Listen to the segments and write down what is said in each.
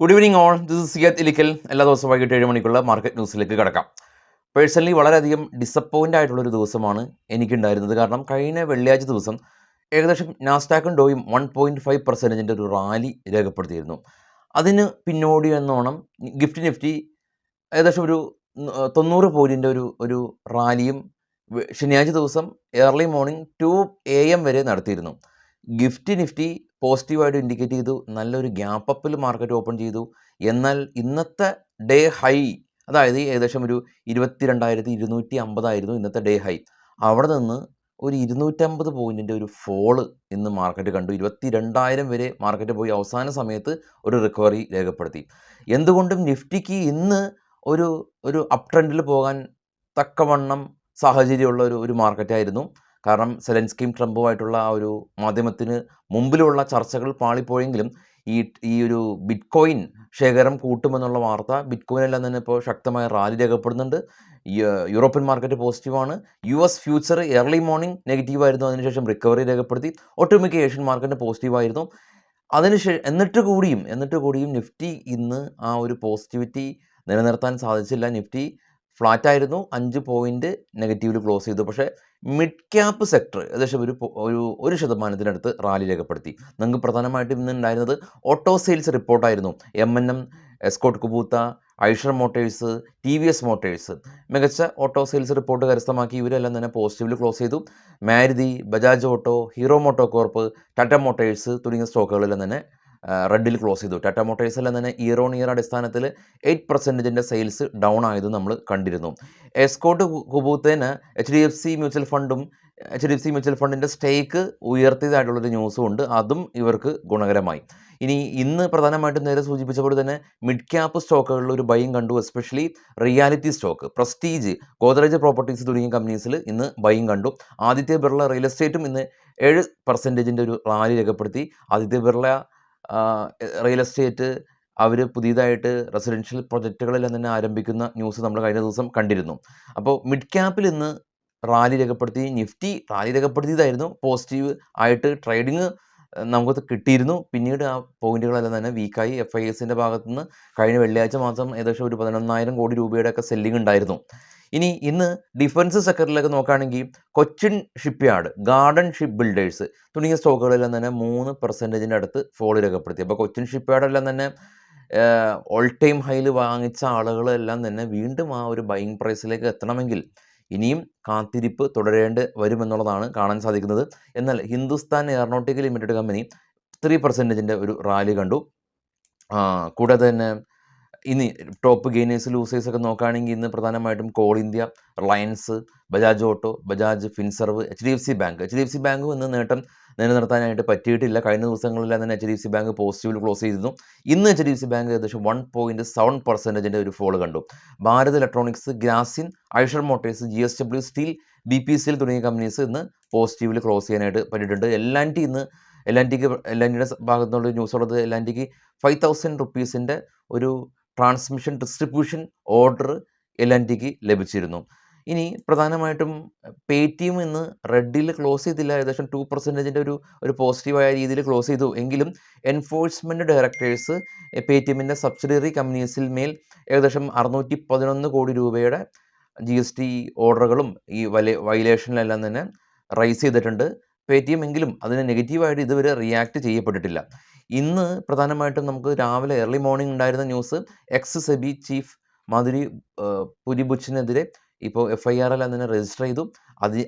Good evening all. This is Siyad Ilikkal. എല്ലാ ദിവസവും വൈകിട്ട് 7 മണിക്കുള്ള മാർക്കറ്റ് ന്യൂസിലേക്ക് കിടക്കാം. പേഴ്സണലി വളരെയധികം ഡിസപ്പോയിൻ്റ് ആയിട്ടുള്ളൊരു ദിവസമാണ് എനിക്കുണ്ടായിരുന്നത്. കാരണം കഴിഞ്ഞ വെള്ളിയാഴ്ച ദിവസം ഏകദേശം നാസ്ഡാക്കും ഡോയും 1.5% ഒരു റാലി രേഖപ്പെടുത്തിയിരുന്നു. അതിന് പിന്നോടി എന്നോണം നിഫ്റ്റി ഏകദേശം ഒരു 90 പോയിൻറ്റിൻ്റെ ഒരു റാലിയും ശനിയാഴ്ച ദിവസം ഏർലി മോർണിംഗ് 2 AM വരെ നടത്തിയിരുന്നു. നിഫ്റ്റി പോസിറ്റീവായിട്ട് ഇൻഡിക്കേറ്റ് ചെയ്തു. നല്ലൊരു ഗ്യാപ്പ് അപ്പിൽ മാർക്കറ്റ് ഓപ്പൺ ചെയ്തു. എന്നാൽ ഇന്നത്തെ ഡേ ഹൈ, അതായത് ഏകദേശം ഒരു 22,250 ആയിരുന്നു ഇന്നത്തെ ഡേ ഹൈ. അവിടെ നിന്ന് ഒരു 250 പോയിൻറ്റിൻ്റെ ഒരു ഫോള് ഇന്ന് മാർക്കറ്റ് കണ്ടു. 22,000 വരെ മാർക്കറ്റ് പോയി അവസാന സമയത്ത് ഒരു റിക്കവറി രേഖപ്പെടുത്തി. എന്തുകൊണ്ടും നിഫ്റ്റിക്ക് ഇന്ന് ഒരു അപ് ട്രെൻഡിൽ പോകാൻ തക്കവണ്ണം സാഹചര്യമുള്ള ഒരു മാർക്കറ്റായിരുന്നു. കാരണം സെലൻസ്കിയും ട്രംപുമായിട്ടുള്ള ആ ഒരു മാധ്യമത്തിന് മുമ്പിലുള്ള ചർച്ചകൾ പാളിപ്പോയെങ്കിലും ഈ ഒരു ബിറ്റ്കോയിൻ ശേഖരം കൂട്ടുമെന്നുള്ള വാർത്ത ബിറ്റ്കോയിനെല്ലാം തന്നെ ഇപ്പോൾ ശക്തമായ റാലി രേഖപ്പെടുന്നുണ്ട്. യൂറോപ്യൻ മാർക്കറ്റ് പോസിറ്റീവാണ്. US ഫ്യൂച്ചർ ഏർലി മോർണിംഗ് നെഗറ്റീവായിരുന്നു, അതിനുശേഷം റിക്കവറി രേഖപ്പെടുത്തി. ഒട്ടുമിക്ക ഏഷ്യൻ മാർക്കറ്റ് പോസിറ്റീവായിരുന്നു. എന്നിട്ട് കൂടിയും നിഫ്റ്റി ഇന്ന് ആ ഒരു പോസിറ്റിവിറ്റി നിലനിർത്താൻ സാധിച്ചില്ല. നിഫ്റ്റി ഫ്ലാറ്റായിരുന്നു, 5 പോയിൻറ്റ് നെഗറ്റീവിൽ ക്ലോസ് ചെയ്തു. പക്ഷേ മിഡ് ക്യാപ്പ് സെക്ടർ ഏകദേശം ഒരു ശതമാനത്തിനടുത്ത് റാലി രേഖപ്പെടുത്തി. നമുക്ക് പ്രധാനമായിട്ടും ഇന്ന് ഉണ്ടായിരുന്നത് ഓട്ടോ സെയിൽസ് റിപ്പോർട്ടായിരുന്നു. M&M, Escorts Kubota, Eicher motors, TVS motors മികച്ച ഓട്ടോ സെയിൽസ് റിപ്പോർട്ട് കരസ്ഥമാക്കി. ഇവരെല്ലാം തന്നെ പോസിറ്റീവിൽ ക്ലോസ് ചെയ്തു. Maruti, Bajaj auto, Hero MotoCorp, Tata motors തുടങ്ങിയ സ്റ്റോക്കുകളെല്ലാം തന്നെ റെഡിൽ ക്ലോസ് ചെയ്തു. ടാറ്റ മോട്ടോഴ്സെല്ലാം തന്നെ ഇയർ ഓൺ ഇയർ അടിസ്ഥാനത്തിൽ 8% സെയിൽസ് ഡൗൺ ആയത് നമ്മൾ കണ്ടിരുന്നു. എസ്കോട്ട് കുബൂത്തേന് HDFC മ്യൂച്വൽ ഫണ്ടും HDFC മ്യൂച്വൽ ഫണ്ടിൻ്റെ സ്റ്റേക്ക് ഉയർത്തിയതായിട്ടുള്ളൊരു ന്യൂസും ഉണ്ട്. അതും ഇവർക്ക് ഗുണകരമായി. ഇനി ഇന്ന് പ്രധാനമായിട്ടും നേരെ സൂചിപ്പിച്ച പോലെ തന്നെ മിഡ് ക്യാപ്പ് സ്റ്റോക്കുകളിൽ ഒരു ബൈയും കണ്ടു. Especially reality stock, prestige, Godrej properties തുടങ്ങിയ കമ്പനീസിൽ ഇന്ന് ബൈയും കണ്ടു. ആദിത്യ ബിർള റിയൽ എസ്റ്റേറ്റും ഇന്ന് 7% ഒരു റാലി രേഖപ്പെടുത്തി. ആദിത്യ ബിർള റിയൽ എസ്റ്റേറ്റ് അവർ പുതിയതായിട്ട് റെസിഡൻഷ്യൽ പ്രൊജക്റ്റുകളെല്ലാം തന്നെ ആരംഭിക്കുന്ന ന്യൂസ് നമ്മൾ കഴിഞ്ഞ ദിവസം കണ്ടിരുന്നു. അപ്പോൾ മിഡ് ക്യാപ്പിൽ ഇന്ന് റാലി രേഖപ്പെടുത്തി. നിഫ്റ്റി റാലി രേഖപ്പെടുത്തിയതായിരുന്നു. പോസിറ്റീവ് ആയിട്ട് ട്രേഡിങ് നമുക്ക് കിട്ടിയിരുന്നു. പിന്നീട് ആ പോയിന്റുകളെല്ലാം തന്നെ വീക്കായി. FISൻ്റെ ഭാഗത്തു നിന്ന് കഴിഞ്ഞ വെള്ളിയാഴ്ച മാസം ഏകദേശം ഒരു 11,000 കോടി രൂപയുടെയൊക്കെ സെല്ലിംഗ് ഉണ്ടായിരുന്നു. ഇന്ന് ഡിഫൻസ് സെക്ടറിലേക്ക് നോക്കുകയാണെങ്കിൽ Cochin shipyard, garden ship builders തുടങ്ങിയ സ്റ്റോക്കുകളെല്ലാം തന്നെ 3% അടുത്ത് ഫോൾ രേഖപ്പെടുത്തി. അപ്പോൾ കൊച്ചിൻ ഷിപ്പ്യാർഡെല്ലാം തന്നെ ഓൾ ടൈം ഹൈയിൽ വാങ്ങിച്ച ആളുകളെല്ലാം തന്നെ വീണ്ടും ആ ഒരു ബൈയിങ് പ്രൈസിലേക്ക് എത്തണമെങ്കിൽ ഇനിയും കാത്തിരിപ്പ് തുടരേണ്ടി വരുമെന്നുള്ളതാണ് കാണാൻ സാധിക്കുന്നത്. എന്നാൽ ഹിന്ദുസ്ഥാൻ എയറോനോട്ടിക്കൽ ലിമിറ്റഡ് കമ്പനി 3% ഒരു റാലി കണ്ടു. കൂടാതെ തന്നെ ഇനി ടോപ്പ് ഗെയിനേഴ്സ് ലൂസേഴ്സ് ഒക്കെ നോക്കുകയാണെങ്കിൽ ഇന്ന് പ്രധാനമായിട്ടും call India, Reliance, Bajaj auto, Bajaj Finserv, HDFC bank ഇന്ന് നേട്ടം നിലനിർത്താനായിട്ട് പറ്റിയിട്ടില്ല. കഴിഞ്ഞ ദിവസങ്ങളിലെല്ലാം തന്നെ HDFC ബാങ്ക് പോസിറ്റീവിൽ ക്ലോസ് ചെയ്തിരുന്നു. ഇന്ന് HDFC ബാങ്ക് ഏകദേശം 1.7% ഒരു ഫോൾ കണ്ടു. Bharat electronics, Grasim, Eicher motors, GSW steel, BPCL തുടങ്ങിയ കമ്പനീസ് ഇന്ന് പോസിറ്റീവിൽ ക്ലോസ് ചെയ്യാനായിട്ട് പറ്റിയിട്ടുണ്ട്. എൽ&ടിയുടെ ഭാഗത്തു നിന്നുള്ള ന്യൂസ് ഉള്ളത്, എൽ&ടിക്ക് 5,000 റുപ്പീസിൻ്റെ ഒരു ട്രാൻസ്മിഷൻ ഡിസ്ട്രിബ്യൂഷൻ ഓർഡർ എൽ&ടിക്ക് ലഭിച്ചിരുന്നു. ഇനി പ്രധാനമായിട്ടും പേടിഎം ഇന്ന് റെഡിൽ ക്ലോസ് ചെയ്തില്ല. ഏകദേശം 2% ഒരു പോസിറ്റീവായ രീതിയിൽ ക്ലോസ് ചെയ്തു. എങ്കിലും എൻഫോഴ്സ്മെൻറ്റ് ഡയറക്ടേഴ്സ് പേടിഎമ്മിൻ്റെ സബ്സിഡിയറി കമ്പനീസിൽ മേൽ ഏകദേശം 611 കോടി രൂപയുടെ GST ഓർഡറുകളും ഈ വയലേഷനിലെല്ലാം തന്നെ റൈസ് ചെയ്തിട്ടുണ്ട് പേടിഎം. എങ്കിലും അതിന് നെഗറ്റീവായിട്ട് ഇതുവരെ റിയാക്ട് ചെയ്യപ്പെട്ടിട്ടില്ല. ഇന്ന് പ്രധാനമായിട്ടും നമുക്ക് രാവിലെ ഏർലി മോർണിംഗ് ഉണ്ടായിരുന്ന ന്യൂസ്, സെബി ചീഫ് മാധുരി പുരിബുച്ചിനെതിരെ ഇപ്പോൾ FIR എല്ലാം തന്നെ രജിസ്റ്റർ ചെയ്തു.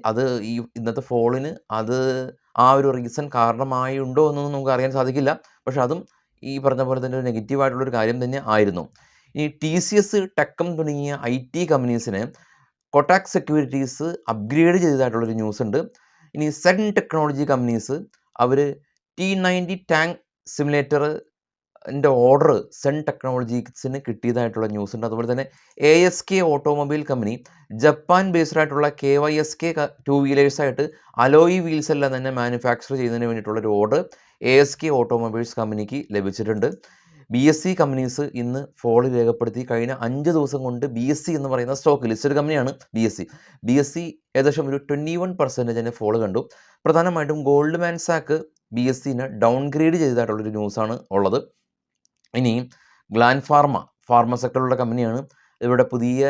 അത് ഈ ഇന്നത്തെ ഫോളിന് ആ ഒരു റീസൺ കാരണമായുണ്ടോ എന്നൊന്നും നമുക്ക് അറിയാൻ സാധിക്കില്ല. പക്ഷെ അതും ഈ പറഞ്ഞ പോലെ തന്നെ ഒരു നെഗറ്റീവായിട്ടുള്ളൊരു കാര്യം തന്നെ ആയിരുന്നു. ഈ TCS, ടെക്കം തുടങ്ങിയ IT കമ്പനീസിനെ കൊട്ടാക് സെക്യൂരിറ്റീസ് അപ്ഗ്രേഡ് ചെയ്തതായിട്ടുള്ളൊരു ന്യൂസ് ഉണ്ട്. ഇനി സെൻ ടെക്നോളജി കമ്പനീസ് അവർ T90 ടാങ്ക് സിമുലേറ്ററിൻ്റെ ഓർഡർ സെൻ ടെക്നോളജീസിന് കിട്ടിയതായിട്ടുള്ള ന്യൂസ് ഉണ്ട്. അതുപോലെ തന്നെ ASK automobile company Japan based ആയിട്ടുള്ള KYSK 2 വീലേഴ്സായിട്ട് അലോയി വീൽസ് എല്ലാം തന്നെ മാനുഫാക്ചർ ചെയ്യുന്നതിന് വേണ്ടിയിട്ടുള്ളൊരു ഓർഡർ ASK ഓട്ടോമൊബൈൽസ് കമ്പനിക്ക് ലഭിച്ചിട്ടുണ്ട്. BSE കമ്പനീസ് ഇന്ന് ഫോൾ രേഖപ്പെടുത്തി. കഴിഞ്ഞ 5 ദിവസം കൊണ്ട് BSE എന്ന് പറയുന്ന സ്റ്റോക്ക് ലിസ്റ്റഡ് കമ്പനിയാണ് BSE ഏകദേശം ഒരു 21% ഫോൾ കണ്ടു. പ്രധാനമായിട്ടും ഗോൾഡ്മാൻ സാക്ക് BSEനെ ഡൗൺ ഗ്രേഡ് ചെയ്തതായിട്ടുള്ളൊരു ന്യൂസാണ് ഉള്ളത്. ഇനി ഗ്ലാൻ ഫാർമ സെക്ടറിലുള്ള കമ്പനിയാണ്. ഇവിടെ പുതിയ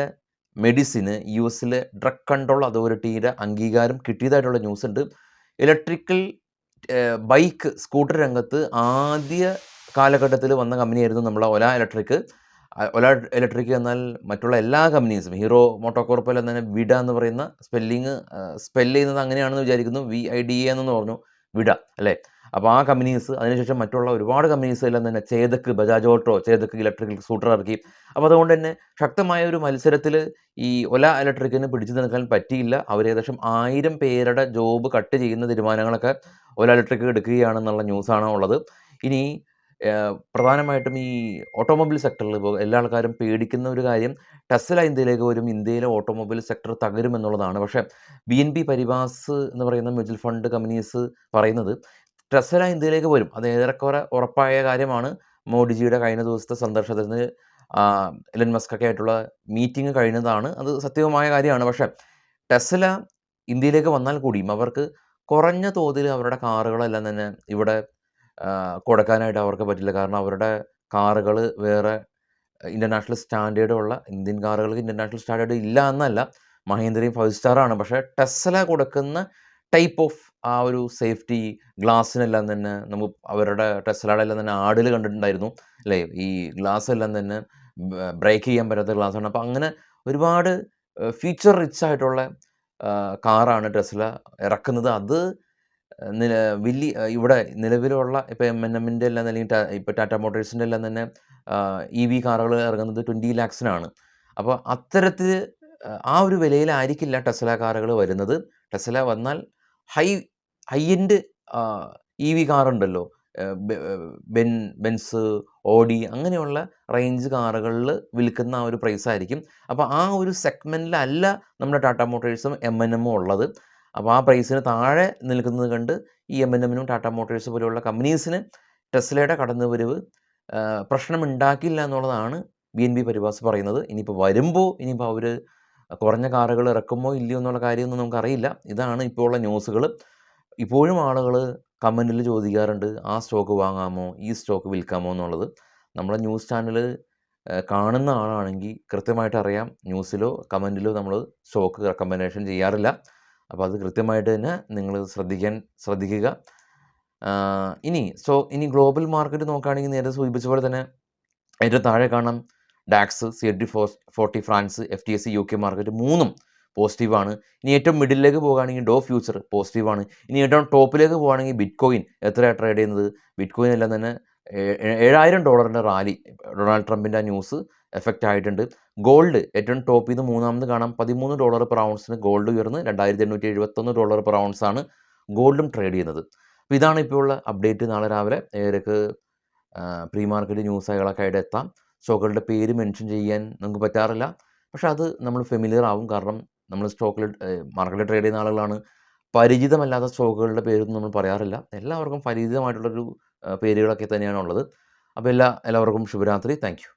മെഡിസിന് യു.എസിൽ ഡ്രഗ് കൺട്രോൾ അതോറിറ്റിയുടെ അംഗീകാരം കിട്ടിയതായിട്ടുള്ള ന്യൂസ് ഉണ്ട്. ഇലക്ട്രിക്കൽ ബൈക്ക് സ്കൂട്ടർ രംഗത്ത് ആദ്യ കാലഘട്ടത്തിൽ വന്ന കമ്പനിയായിരുന്നു നമ്മളെ ഒല ഇലക്ട്രിക്. ഒല ഇലക്ട്രിക് എന്നാൽ മറ്റുള്ള എല്ലാ കമ്പനീസും ഹീറോ മോട്ടോകോർപ്പ് എല്ലാം തന്നെ വിഡ എന്ന് പറയുന്ന സ്പെല്ല് ചെയ്യുന്നത് അങ്ങനെയാണെന്ന് വിചാരിക്കുന്നു. VIDA എന്ന് പറഞ്ഞു, വിഡ അല്ലേ. അപ്പോൾ ആ കമ്പനീസ്, അതിനുശേഷം മറ്റുള്ള ഒരുപാട് കമ്പനീസ് എല്ലാം തന്നെ Chetak, Bajaj auto, Chetak electrical scooter ഇറക്കി. അപ്പോൾ അതുകൊണ്ട് തന്നെ ശക്തമായ ഒരു മത്സരത്തിൽ ഈ ഒല ഇലക്ട്രിക്കിന് പിടിച്ചു നിൽക്കാൻ പറ്റിയില്ല. അവർ ഏകദേശം 1000 പേരുടെ ജോബ് കട്ട് ചെയ്യുന്ന തീരുമാനങ്ങളൊക്കെ ഒല ഇലക്ട്രിക് എടുക്കുകയാണെന്നുള്ള ന്യൂസാണ് ഉള്ളത്. ഇനി പ്രധാനമായിട്ടും ഈ ഓട്ടോമൊബൈൽ സെക്ടറിൽ ഇപ്പോൾ എല്ലാ ആൾക്കാരും പേടിക്കുന്ന ഒരു കാര്യം ടെസ്ല ഇന്ത്യയിലേക്ക് വരും, ഇന്ത്യയിലെ ഓട്ടോമൊബൈൽ സെക്ടർ തകരുമെന്നുള്ളതാണ്. പക്ഷേ BNP പരിവാസ് എന്ന് പറയുന്ന മ്യൂച്വൽ ഫണ്ട് കമ്പനീസ് പറയുന്നത് ടെസ്ല ഇന്ത്യയിലേക്ക് വരും. അത് ഏറെക്കുറെ ഉറപ്പായ കാര്യമാണ്. മോഡിജിയുടെ കഴിഞ്ഞ ദിവസത്തെ സന്ദർശനത്തിന് എലൻ മസ്കൊക്കെ ആയിട്ടുള്ള മീറ്റിംഗ് കഴിഞ്ഞതാണ്. അത് സത്യവുമായ കാര്യമാണ്. പക്ഷേ ടെസ്ല ഇന്ത്യയിലേക്ക് വന്നാൽ കൂടിയും അവർക്ക് കുറഞ്ഞ തോതിൽ അവരുടെ കാറുകളെല്ലാം തന്നെ ഇവിടെ കൊടുക്കാനായിട്ട് അവർക്ക് പറ്റില്ല. കാരണം അവരുടെ കാറുകൾ വേറെ ഇൻ്റർനാഷണൽ സ്റ്റാൻഡേർഡുള്ള ഇന്ത്യൻ കാറുകൾക്ക് ഇൻ്റർനാഷണൽ സ്റ്റാൻഡേർഡ് ഇല്ല എന്നല്ല, മഹീന്ദ്രയും 5 സ്റ്റാറാണ്. പക്ഷേ ടെസ്ല കൊടുക്കുന്ന ടൈപ്പ് ഓഫ് ആ ഒരു സേഫ്റ്റി ഗ്ലാസ്സിനെല്ലാം തന്നെ നമുക്ക് അവരുടെ ടെസ്ലയുടെ എല്ലാം തന്നെ ആഡിൽ കണ്ടിട്ടുണ്ടായിരുന്നു അല്ലേ. ഈ ഗ്ലാസ് എല്ലാം തന്നെ ബ്രേക്ക് ചെയ്യാൻ പറ്റാത്ത ഗ്ലാസ്സാണ്. അപ്പോൾ അങ്ങനെ ഒരുപാട് ഫീച്ചർ റിച്ച് ആയിട്ടുള്ള കാറാണ് ടെസ്ല ഇറക്കുന്നത്. അത് ഇവിടെ നിലവിലുള്ള ഇപ്പോൾ M&Mൻ്റെ എല്ലാം അല്ലെങ്കിൽ ഇപ്പോൾ ടാറ്റ മോട്ടോഴ്സിൻ്റെ എല്ലാം തന്നെ EV കാറുകൾ ഇറങ്ങുന്നത് 20 lakhsനാണ്. അപ്പോൾ അത്തരത്തിൽ ആ ഒരു വിലയിലായിരിക്കില്ല ടെസ്ല കാറുകൾ വരുന്നത്. ടെസ്ല വന്നാൽ ഹൈ എൻഡ് EV കാറുണ്ടല്ലോ, ബെൻസ്, ഓഡി അങ്ങനെയുള്ള റേഞ്ച് കാറുകളിൽ വിൽക്കുന്ന ആ ഒരു പ്രൈസായിരിക്കും. അപ്പോൾ ആ ഒരു സെഗ്മെൻറ്റിലല്ല നമ്മുടെ ടാറ്റ മോട്ടോഴ്സും M&Mഉം ഉള്ളത്. അപ്പോൾ ആ പ്രൈസിന് താഴെ നിൽക്കുന്നത് കണ്ട് ഈ M&Mനും ടാറ്റ മോട്ടോഴ്സ് പോലെയുള്ള കമ്പനീസിന് ടെസ്ലയുടെ കടന്നുവരവ് പ്രശ്നമുണ്ടാക്കില്ല എന്നുള്ളതാണ് BNP പരിവാസ് പറയുന്നത്. ഇനിയിപ്പോൾ അവർ കുറഞ്ഞ കാറുകൾ ഇറക്കുമോ ഇല്ലയോ എന്നുള്ള കാര്യമൊന്നും നമുക്കറിയില്ല. ഇതാണ് ഇപ്പോൾ ഉള്ള ന്യൂസുകൾ. ഇപ്പോഴും ആളുകൾ കമൻറ്റിൽ ചോദിക്കാറുണ്ട്, ആ സ്റ്റോക്ക് വാങ്ങാമോ, ഈ സ്റ്റോക്ക് വിൽക്കാമോ എന്നുള്ളത്. നമ്മളെ ന്യൂസ് ചാനൽ കാണുന്ന ആളാണെങ്കിൽ കൃത്യമായിട്ട് അറിയാം, ന്യൂസിലോ കമൻറ്റിലോ നമ്മൾ സ്റ്റോക്ക് റെക്കമെൻഡേഷൻ ചെയ്യാറില്ല. അപ്പോൾ അത് കൃത്യമായിട്ട് തന്നെ നിങ്ങൾ ശ്രദ്ധിക്കുക. ഇനി ഗ്ലോബൽ മാർക്കറ്റ് നോക്കുകയാണെങ്കിൽ നേരത്തെ സൂചിപ്പിച്ച പോലെ തന്നെ ഏറ്റവും താഴെ കാണാം DAX, CAC 40 France, FTSE UK market മൂന്നും പോസിറ്റീവാണ്. ഇനി ഏറ്റവും മിഡിലേക്ക് പോകുകയാണെങ്കിൽ ഡോ ഫ്യൂച്ചർ പോസിറ്റീവാണ്. ഇനി ഏറ്റവും ടോപ്പിലേക്ക് പോകുകയാണെങ്കിൽ ബിറ്റ്കോയിൻ എത്രയാണ് ട്രേഡ് ചെയ്യുന്നത്? ബിറ്റ്കോയിൻ എല്ലാം തന്നെ $7,000 റാലി ഡൊണാൾഡ് ട്രംപിൻ്റെ ന്യൂസ് എഫക്റ്റ് ആയിട്ടുണ്ട്. ഗോൾഡ് ഏറ്റവും ടോപ്പിൽ നിന്ന് മൂന്നാമത് കാണാം, $13 പെർ ഔൺസിന് ഗോൾഡ് ഉയർന്ന് $2,871 പെർ ഔൺസാണ് ഗോൾഡും ട്രേഡ് ചെയ്യുന്നത്. അപ്പോൾ ഇതാണ് ഇപ്പോൾ ഉള്ള അപ്ഡേറ്റ്. നാളെ രാവിലെ 7:00 പ്രീ മാർക്കറ്റ് ന്യൂസുകളൊക്കെ ആയിട്ട് എത്താം. സ്റ്റോക്കുകളുടെ പേര് മെൻഷൻ ചെയ്യാൻ നമുക്ക് പറ്റാറില്ല, പക്ഷേ അത് നമ്മൾ ഫെമിലിയർ ആവും. കാരണം നമ്മൾ മാർക്കറ്റിൽ ട്രേഡ് ചെയ്യുന്ന ആളുകളാണ്. പരിചിതമല്ലാത്ത സ്റ്റോക്കുകളുടെ പേരൊന്നും നമ്മൾ പറയാറില്ല. എല്ലാവർക്കും പരിചിതമായിട്ടുള്ളൊരു പേരുകളൊക്കെ തന്നെയാണ് ഉള്ളത്. അപ്പോൾ എല്ലാവർക്കും ശുഭരാത്രി. Thank you.